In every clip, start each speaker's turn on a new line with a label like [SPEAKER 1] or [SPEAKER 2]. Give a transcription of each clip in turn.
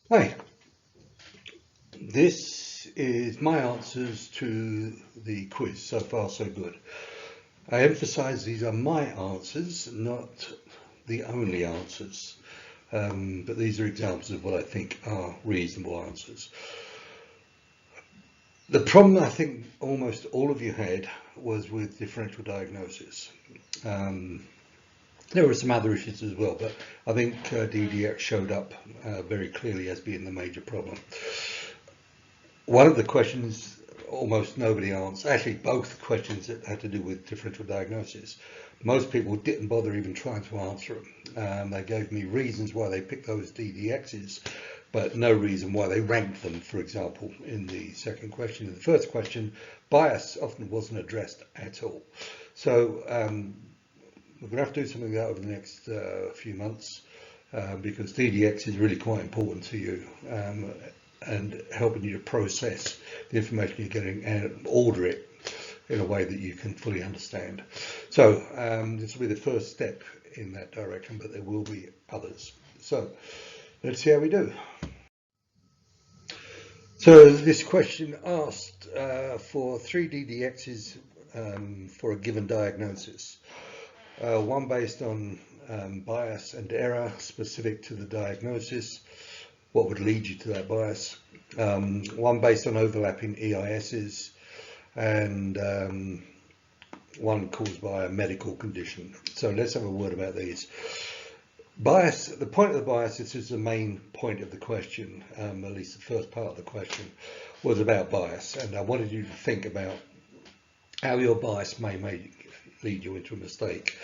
[SPEAKER 1] Hi, this is my answers to the quiz. So far, so good. I emphasize these are my answers, not the only answers. But these are examples of what I think are reasonable answers. The problem I think almost all of you had was with differential diagnosis. There were some other issues as well, but I think DDX showed up very clearly as being the major problem. One of the questions almost nobody answered, actually both questions that had to do with differential diagnosis, most people didn't bother even trying to answer them. They gave me reasons why they picked those DDXs, but no reason why they ranked them, for example, in the second question. In the first question, bias often wasn't addressed at all. So we're going to have to do something like that over the next few months because DDX is really quite important to you and helping you to process the information you're getting and order it in a way that you can fully understand. So this will be the first step in that direction, but there will be others. So let's see how we do. So this question asked for 3 DDXs for a given diagnosis. One based on bias and error specific to the diagnosis, what would lead you to that bias, one based on overlapping EISs, and one caused by a medical condition. So let's have a word about these. Bias, the point of the bias, this is the main point of the question, at least the first part of the question, was about bias, and I wanted you to think about how your bias may lead you into a mistake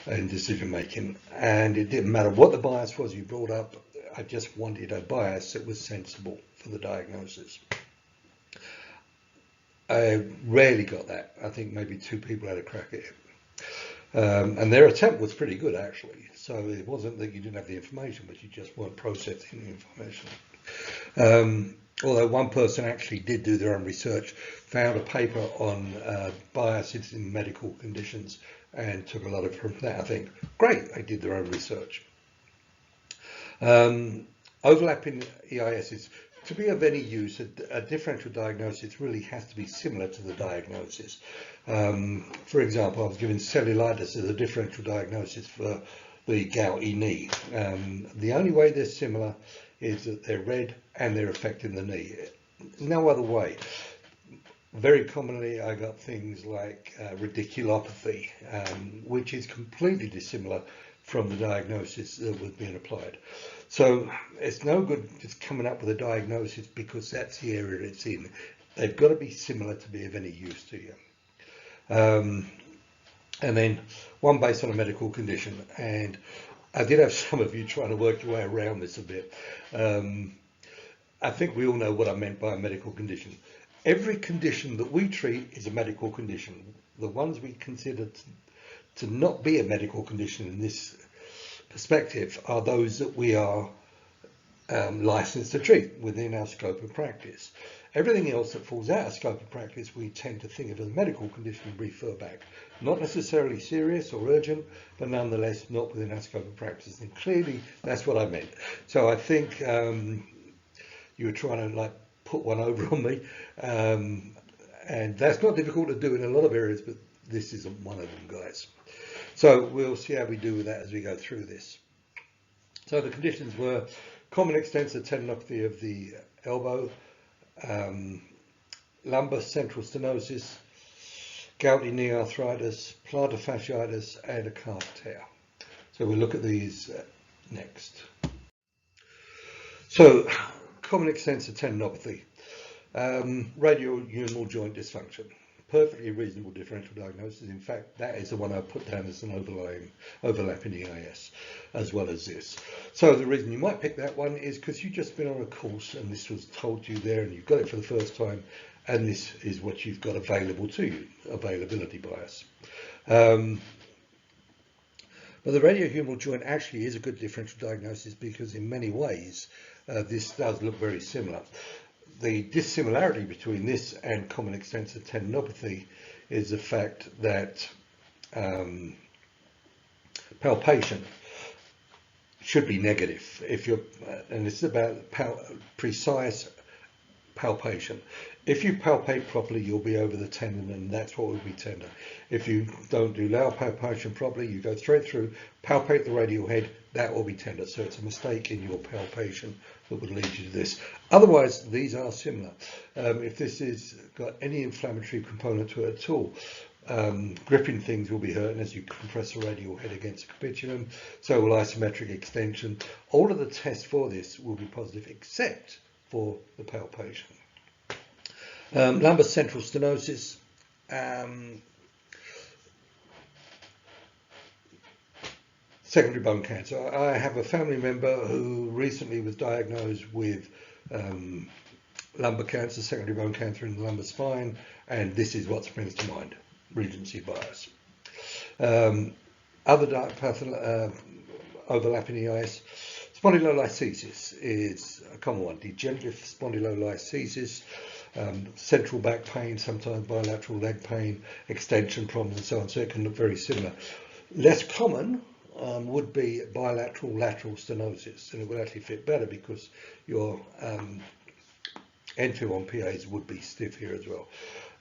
[SPEAKER 1] in decision making. And it didn't matter what the bias was you brought up, I just wanted a bias that was sensible for the diagnosis. I rarely got that. I think maybe 2 people had a crack at it. And their attempt was pretty good, actually. So it wasn't that you didn't have the information, but you just weren't processing the information. Although one person actually did do their own research, found a paper on biases in medical conditions and took a lot of from that. I think, great, they did their own research. Overlapping EISs. To be of any use, a differential diagnosis really has to be similar to the diagnosis. For example, I was given cellulitis as a differential diagnosis for the gouty knee. The only way they're similar is that they're red and they're affecting the knee. No other way. Very commonly I got things like radiculopathy, which is completely dissimilar from the diagnosis that was being applied. So it's no good just coming up with a diagnosis because that's the area it's in. They've got to be similar to be of any use to you. And then one based on a medical condition. And I did have some of you trying to work your way around this a bit. I think we all know what I meant by a medical condition. Every condition that we treat is a medical condition. The ones we consider to not be a medical condition in this perspective are those that we are licensed to treat within our scope of practice. Everything else that falls out of scope of practice we tend to think of as a medical condition and refer back. Not necessarily serious or urgent, but nonetheless not within our scope of practice. And clearly that's what I meant. So I think you were trying to put one over on me, and that's not difficult to do in a lot of areas, but this isn't one of them, guys. So we'll see how we do with that as we go through this. So the conditions were common extensor tendinopathy of the elbow, lumbar central stenosis, gouty knee arthritis, plantar fasciitis, and a calf tear. So we'll look at these next. So common extensor tendinopathy, radial-humeral joint dysfunction. Perfectly reasonable differential diagnosis. In fact, that is the one I put down as an overlapping EIS, as well as this. So the reason you might pick that one is because you've just been on a course and this was told you there and you've got it for the first time, and this is what you've got available to you, availability bias. But the radial-humeral joint actually is a good differential diagnosis because in many ways this does look very similar. The dissimilarity between this and common extensor tendinopathy is the fact that palpation should be negative. If you're, and it's about precise palpation. If you palpate properly, you'll be over the tendon, and that's what will be tender. If you don't do lateral palpation properly, you go straight through, palpate the radial head, that will be tender. So it's a mistake in your palpation that would lead you to this. Otherwise, these are similar. If this has got any inflammatory component to it at all, gripping things will be hurting as you compress the radial head against the capitulum. So will isometric extension. All of the tests for this will be positive, except for the palpation. Lumbar central stenosis. Secondary bone cancer. I have a family member who recently was diagnosed with lumbar cancer, secondary bone cancer in the lumbar spine, and this is what springs to mind: Regency bias. Other overlapping EIS. Spondylolisthesis is a common one. Degenerative spondylolisthesis, central back pain, sometimes bilateral leg pain, extension problems, and so on. So it can look very similar. Less common would be bilateral lateral stenosis, and it would actually fit better because your N2 on PAs would be stiff here as well.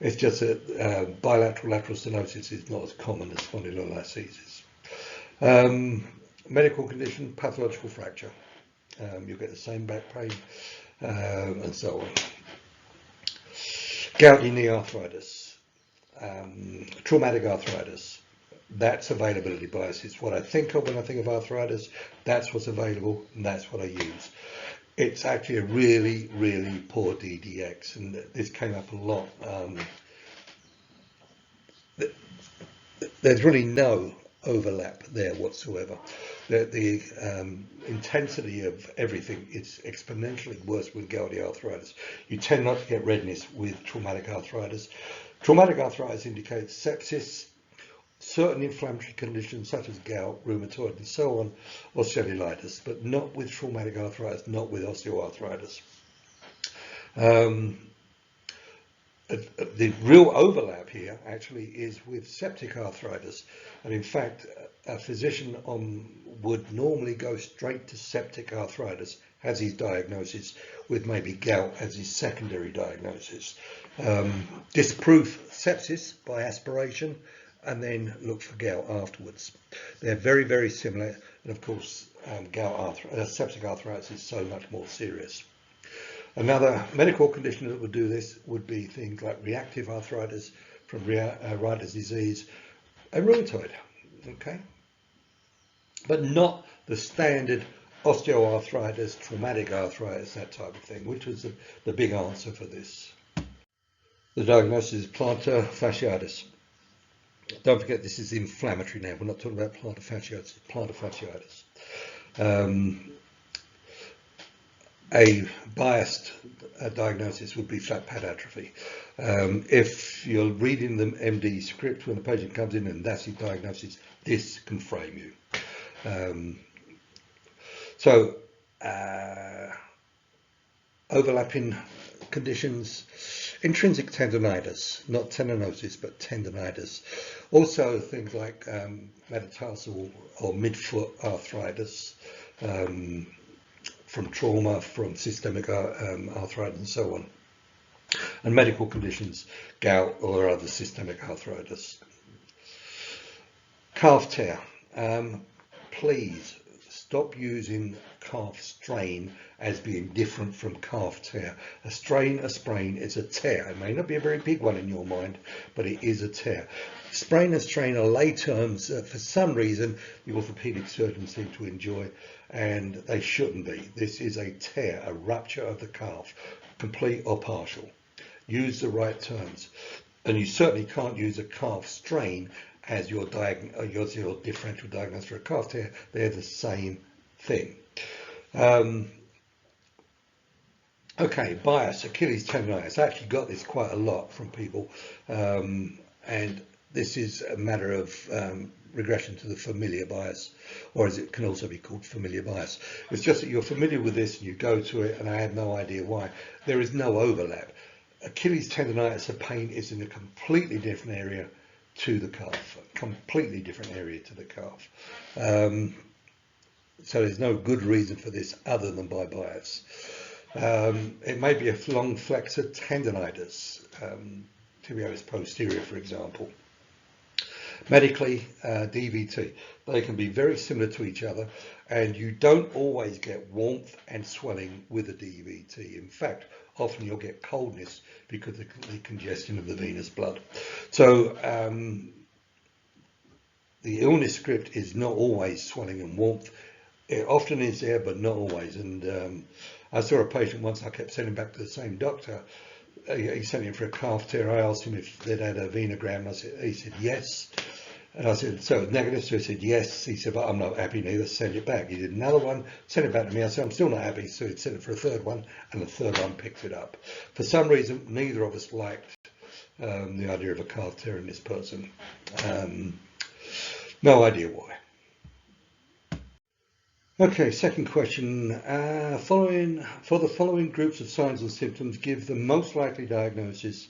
[SPEAKER 1] It's just that bilateral lateral stenosis is not as common as spondylolisthesis. Medical condition, pathological fracture. You'll get the same back pain and so on. Gouty knee arthritis, traumatic arthritis. That's availability bias. It's what I think of when I think of arthritis. That's what's available, and that's what I use. It's actually a really, really poor DDX, and this came up a lot. There's really no overlap there whatsoever. The intensity of everything is exponentially worse with gouty arthritis. You tend not to get redness with traumatic arthritis. Traumatic arthritis indicates sepsis, certain inflammatory conditions such as gout, rheumatoid, and so on, or cellulitis, but not with traumatic arthritis, not with osteoarthritis. The real overlap here actually is with septic arthritis, and in fact a physician would normally go straight to septic arthritis as his diagnosis, with maybe gout as his secondary diagnosis. Disprove sepsis by aspiration and then look for gout afterwards. They're very, very similar, and of course septic arthritis is so much more serious. Another medical condition that would do this would be things like reactive arthritis from Writer's disease and rheumatoid, okay? But not the standard osteoarthritis, traumatic arthritis, that type of thing, which was the big answer for this. The diagnosis is plantar fasciitis. Don't forget, this is inflammatory now. We're not talking about plantar fasciitis, it's plantar fasciitis. A biased diagnosis would be flat pad atrophy. If you're reading the MD script when the patient comes in and that's his diagnosis, this can frame you. Overlapping conditions, intrinsic tendonitis, not tendonosis, but tendonitis. Also things like metatarsal or midfoot arthritis, from trauma, from systemic arthritis, and so on. And medical conditions, gout or other systemic arthritis. Calf tear. Please stop using calf strain as being different from calf tear. A strain, a sprain is a tear. It may not be a very big one in your mind, but it is a tear. Sprain and strain are lay terms for some reason the orthopedic surgeons seem to enjoy, and they shouldn't be. This is a tear, a rupture of the calf, complete or partial. Use the right terms. And you certainly can't use a calf strain as your differential diagnosis for a calf tear. They're the same thing. Okay, bias, Achilles tendonitis. I actually got this quite a lot from people, and this is a matter of regression to the familiar bias, or as it can also be called, familiar bias. It's just that you're familiar with this and you go to it, and I had no idea why. There is no overlap. Achilles tendonitis, the pain is in a completely different area to the calf, completely different area to the calf. So there's no good reason for this other than by bias. It may be a long flexor tendonitis, tibialis posterior, for example. Medically, DVT, they can be very similar to each other, and you don't always get warmth and swelling with a DVT. In fact, often you'll get coldness because of the congestion of the venous blood. So the illness script is not always swelling and warmth. It often is there, but not always. And I saw a patient once, I kept sending back to the same doctor. He sent him for a calf tear. I asked him if they'd had a venogram. He said yes. And I said, so negative? So he said yes. He said, but I'm not happy neither, send it back. He did another one, sent it back to me. I said, I'm still not happy. So he sent it for a third one, and the third one picked it up. For some reason, neither of us liked the idea of a calf tear in this person. No idea why. Okay, second question. For the following groups of signs and symptoms, give the most likely diagnosis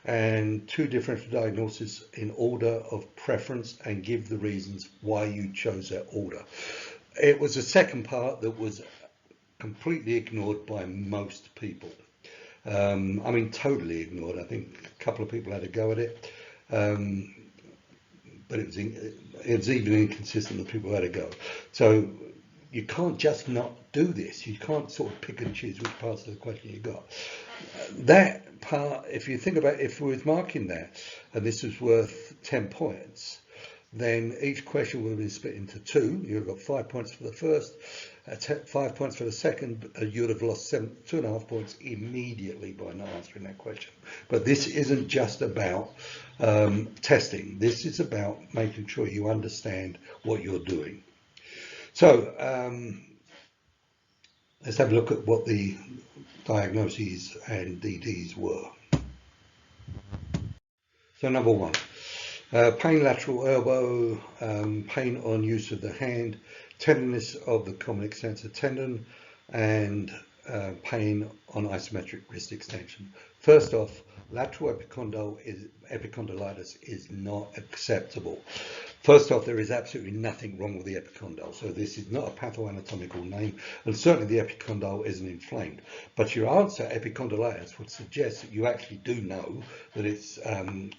[SPEAKER 1] and two differential diagnoses in order of preference, and give the reasons why you chose that order. It was the second part that was completely ignored by most people. I mean, totally ignored. I think a couple of people had a go at it, but it was even inconsistent that people had a go. So you can't just not do this. You can't sort of pick and choose which parts of the question you got. That part, if you think about, if we was marking that, and this was worth 10 points, then each question would have been split into two. You've got 5 points for the first, 5 points for the second. You would have lost 2.5 points immediately by not answering that question. But this isn't just about testing. This is about making sure you understand what you're doing. So let's have a look at what the diagnoses and DDs were. So number one, pain lateral elbow, pain on use of the hand, tenderness of the common extensor tendon, and pain on isometric wrist extension. First off, lateral epicondylitis is not acceptable. First off, there is absolutely nothing wrong with the epicondyle, so this is not a pathoanatomical name, and certainly the epicondyle isn't inflamed. But your answer, epicondylitis, would suggest that you actually do know that it's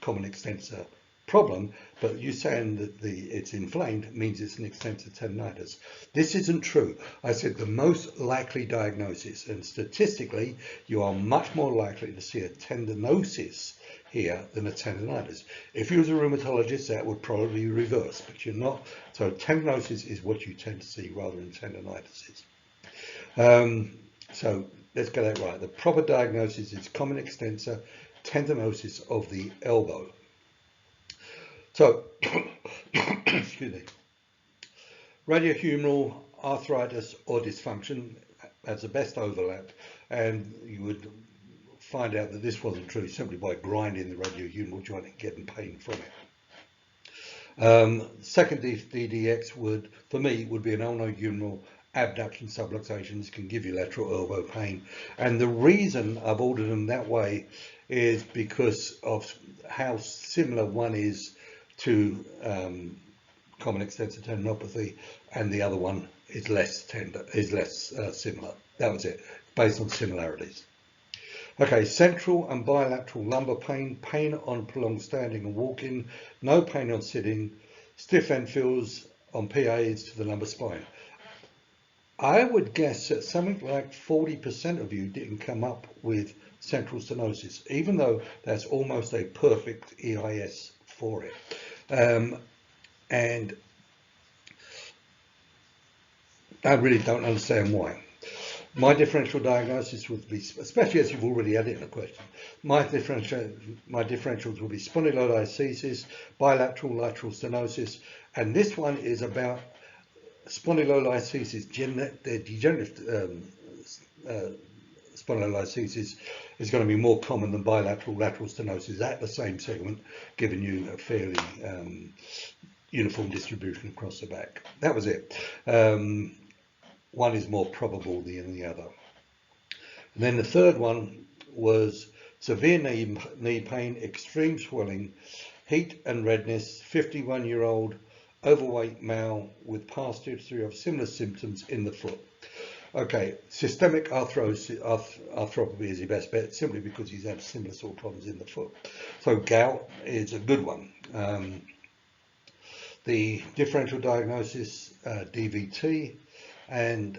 [SPEAKER 1] common extensor problem, but you saying that it's inflamed means it's an extensor tendonitis. This isn't true. I said the most likely diagnosis, and statistically, you are much more likely to see a tendonosis here than a tendonitis. If you was a rheumatologist, that would probably reverse, but you're not. So tendinosis is what you tend to see rather than tendonitis. So let's get that right. The proper diagnosis is common extensor tendinosis of the elbow. So, excuse me, radiohumeral arthritis or dysfunction has the best overlap, and you would find out that this wasn't true simply by grinding the radiohumeral joint and getting pain from it. Second DDX would, for me, would be an ulnohumeral abduction subluxation. This can give you lateral elbow pain, and the reason I've ordered them that way is because of how similar one is to common extensor tendinopathy, and the other one is less similar. That was it, based on similarities. Okay, central and bilateral lumbar pain, pain on prolonged standing and walking, no pain on sitting, stiff end feels on PAs to the lumbar spine. I would guess that something like 40% of you didn't come up with central stenosis, even though that's almost a perfect EIS for it. And I really don't understand why. My differential diagnosis would be, especially as you've already had it in a question, my differentials would be spondylolisthesis, bilateral lateral stenosis, and this one is about spondylolisthesis, degenerative spondylolisthesis is going to be more common than bilateral lateral stenosis at the same segment, giving you a fairly uniform distribution across the back. That was it. One is more probable than the other. And then the third one was severe knee pain, extreme swelling, heat and redness, 51-year-old overweight male with past history of similar symptoms in the foot. Okay, systemic arthropathy is your best bet, simply because he's had similar sort of problems in the foot. So gout is a good one. The differential diagnosis, DVT, and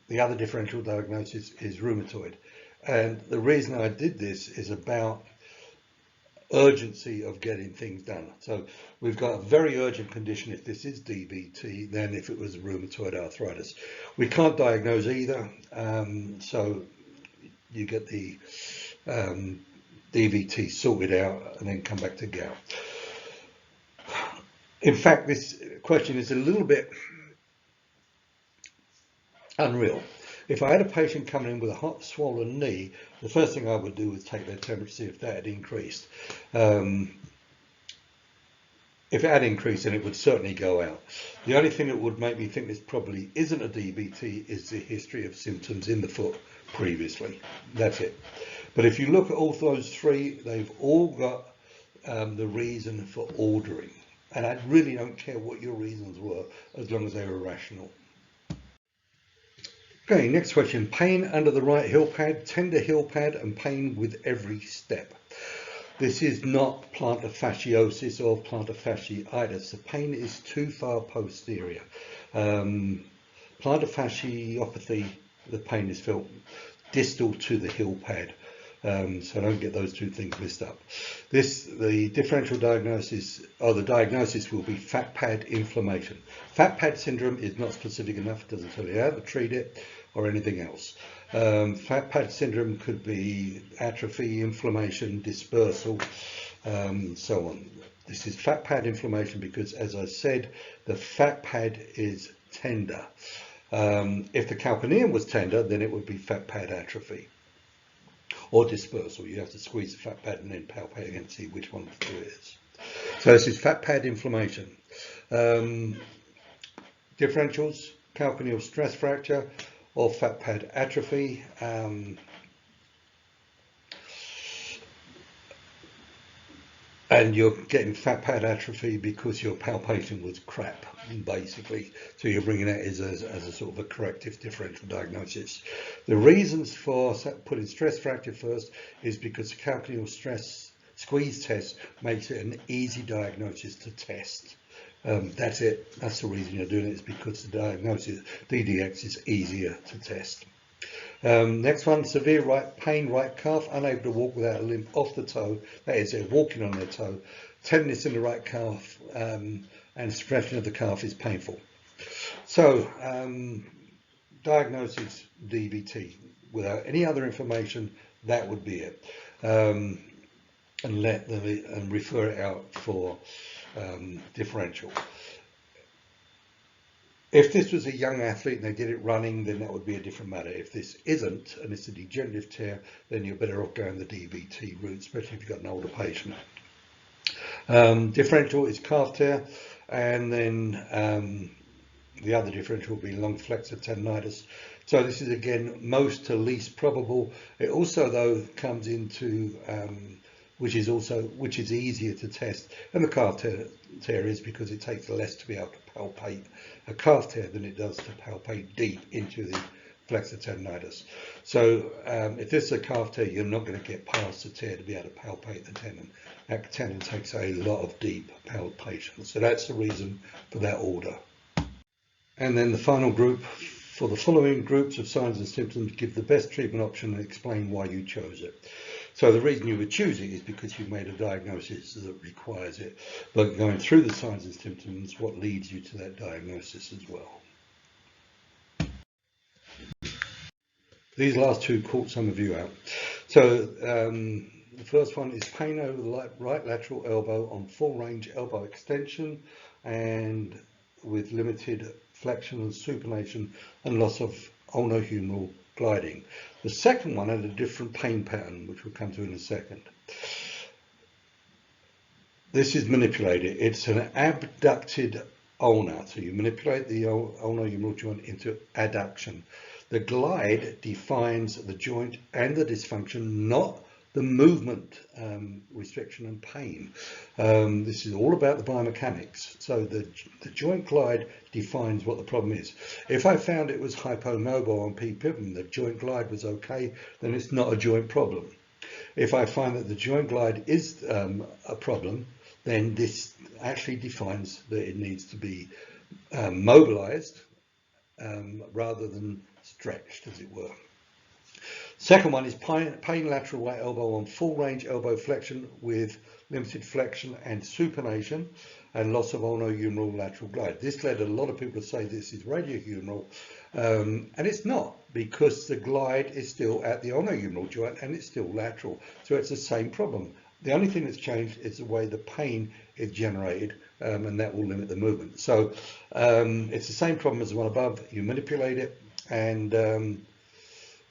[SPEAKER 1] the other differential diagnosis is rheumatoid. And the reason I did this is about urgency of getting things done. So we've got a very urgent condition if this is DVT than if it was rheumatoid arthritis. We can't diagnose either, so you get the DVT sorted out and then come back to gout. In fact, this question is a little bit unreal. If I had a patient coming in with a hot swollen knee, the first thing I would do is take their temperature, see if that had increased. If it had increased, then it would certainly go out. The only thing that would make me think this probably isn't a DVT is the history of symptoms in the foot previously. That's it. But if you look at all those three, they've all got the reason for ordering. And I really don't care what your reasons were, as long as they were rational. Okay, next question. Pain under the right heel pad, tender heel pad, and pain with every step. This is not plantar fasciosis or plantar fasciitis. The pain is too far posterior. Plantar fasciopathy, the pain is felt distal to the heel pad. So don't get those two things mixed up. The differential diagnosis, or the diagnosis, will be fat pad inflammation. Fat pad syndrome is not specific enough. It doesn't tell you how to treat it or anything else. Fat pad syndrome could be atrophy, inflammation, dispersal, so on. This is fat pad inflammation because, as I said, the fat pad is tender. If the calcaneal was tender, then it would be fat pad atrophy. Or dispersal. You have to squeeze the fat pad and then palpate again and see which one of the two it is. So this is fat pad inflammation. Differentials, calcaneal stress fracture or fat pad atrophy. And you're getting fat pad atrophy because your palpation was crap, basically. So you're bringing that as a sort of a corrective differential diagnosis. The reasons for putting stress fracture first is because the calcaneal stress squeeze test makes it an easy diagnosis to test. That's it. That's the reason you're doing it, is because the diagnosis, DDX, is easier to test. Next one, severe pain right calf, unable to walk without a limp off the toe. That is, they're walking on their toe. Tenderness in the right calf and stretching of the calf is painful. So, diagnosis DVT. Without any other information, that would be it. And refer it out for differential. If this was a young athlete and they did it running, then that would be a different matter. If this isn't, and it's a degenerative tear, then you're better off going the DVT route, especially if you've got an older patient. Differential is calf tear, and then the other differential will be long flexor tendonitis. So this is, again, most to least probable. It also, though, comes into which is easier to test, and the calf tear is because it takes less to be able to palpate a calf tear than it does to palpate deep into the flexor tendonitis. So if this is a calf tear, you're not going to get past the tear to be able to palpate the tendon. That tendon takes a lot of deep palpation. So that's the reason for that order. And then the final group. For the following groups of signs and symptoms, give the best treatment option and explain why you chose it. So the reason you would choose it is because you've made a diagnosis that requires it. But going through the signs and symptoms, what leads you to that diagnosis as well. These last two caught some of you out. So the first one is pain over the right lateral elbow on full range elbow extension and with limited flexion and supination and loss of ulnohumeral gliding. The second one had a different pain pattern, which we'll come to in a second. This is manipulated. It's an abducted ulna. So you manipulate the ulnohumeral joint into adduction. The glide defines the joint and the dysfunction, not the movement restriction and pain. This is all about the biomechanics. So the joint glide defines what the problem is. If I found it was hypomobile on P-Pippen, the joint glide was okay, then it's not a joint problem. If I find that the joint glide is a problem, then this actually defines that it needs to be mobilized rather than stretched, as it were. Second one is pain lateral right elbow on full range elbow flexion with limited flexion and supination and loss of ulnohumeral lateral glide. This led a lot of people to say this is radiohumeral, and it's not, because the glide is still at the ulnohumeral joint and it's still lateral. So it's the same problem. The only thing that's changed is the way the pain is generated, and that will limit the movement. So it's the same problem as the one above. You manipulate it and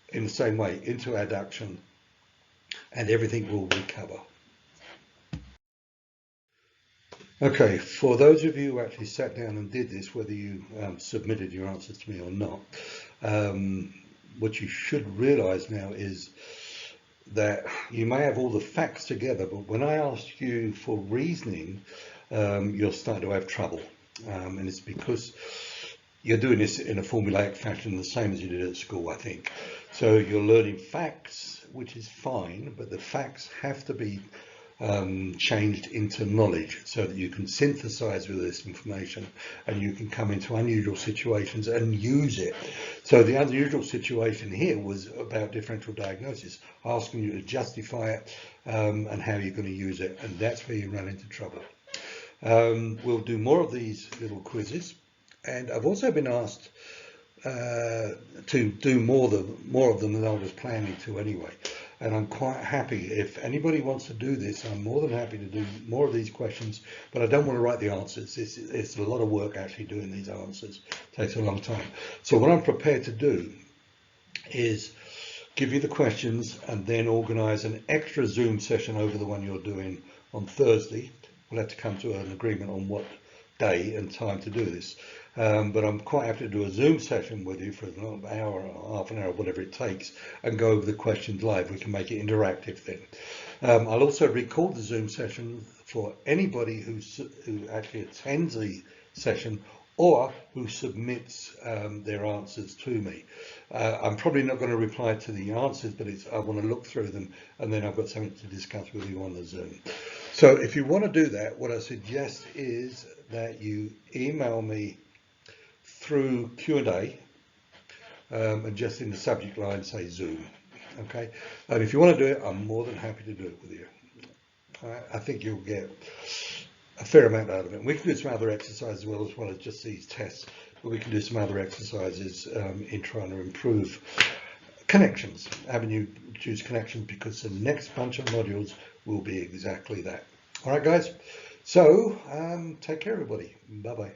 [SPEAKER 1] in the same way into adduction, and everything will recover. Okay, for those of you who actually sat down and did this, whether you submitted your answers to me or not, what you should realize now is that you may have all the facts together, but when I ask you for reasoning, you'll start to have trouble. And it's because you're doing this in a formulaic fashion, the same as you did at school, I think. So you're learning facts, which is fine, but the facts have to be changed into knowledge so that you can synthesize with this information and you can come into unusual situations and use it. So the unusual situation here was about differential diagnosis, asking you to justify it and how you're going to use it, and that's where you run into trouble. We'll do more of these little quizzes, and I've also been asked to do more of them than I was planning to anyway. And I'm quite happy, if anybody wants to do this, I'm more than happy to do more of these questions, but I don't want to write the answers. It's a lot of work actually doing these answers. It takes a long time. So what I'm prepared to do is give you the questions and then organize an extra Zoom session over the one you're doing on Thursday. We'll have to come to an agreement on what day and time to do this. But I'm quite happy to do a Zoom session with you for an hour or half an hour, whatever it takes, and go over the questions live. We can make it interactive then. I'll also record the Zoom session for anybody who actually attends the session or who submits their answers to me. I'm probably not going to reply to the answers, but I want to look through them, and then I've got something to discuss with you on the Zoom. So if you want to do that, what I suggest is that you email me through Q&A and just in the subject line say Zoom. Okay, and if you want to do it, I'm more than happy to do it with you. I think you'll get a fair amount out of it. We can do some other exercises as well as just these tests, but we can do some other exercises in trying to improve connections, having you choose connections, because the next bunch of modules will be exactly that. All right, guys. So take care, everybody. Bye-bye.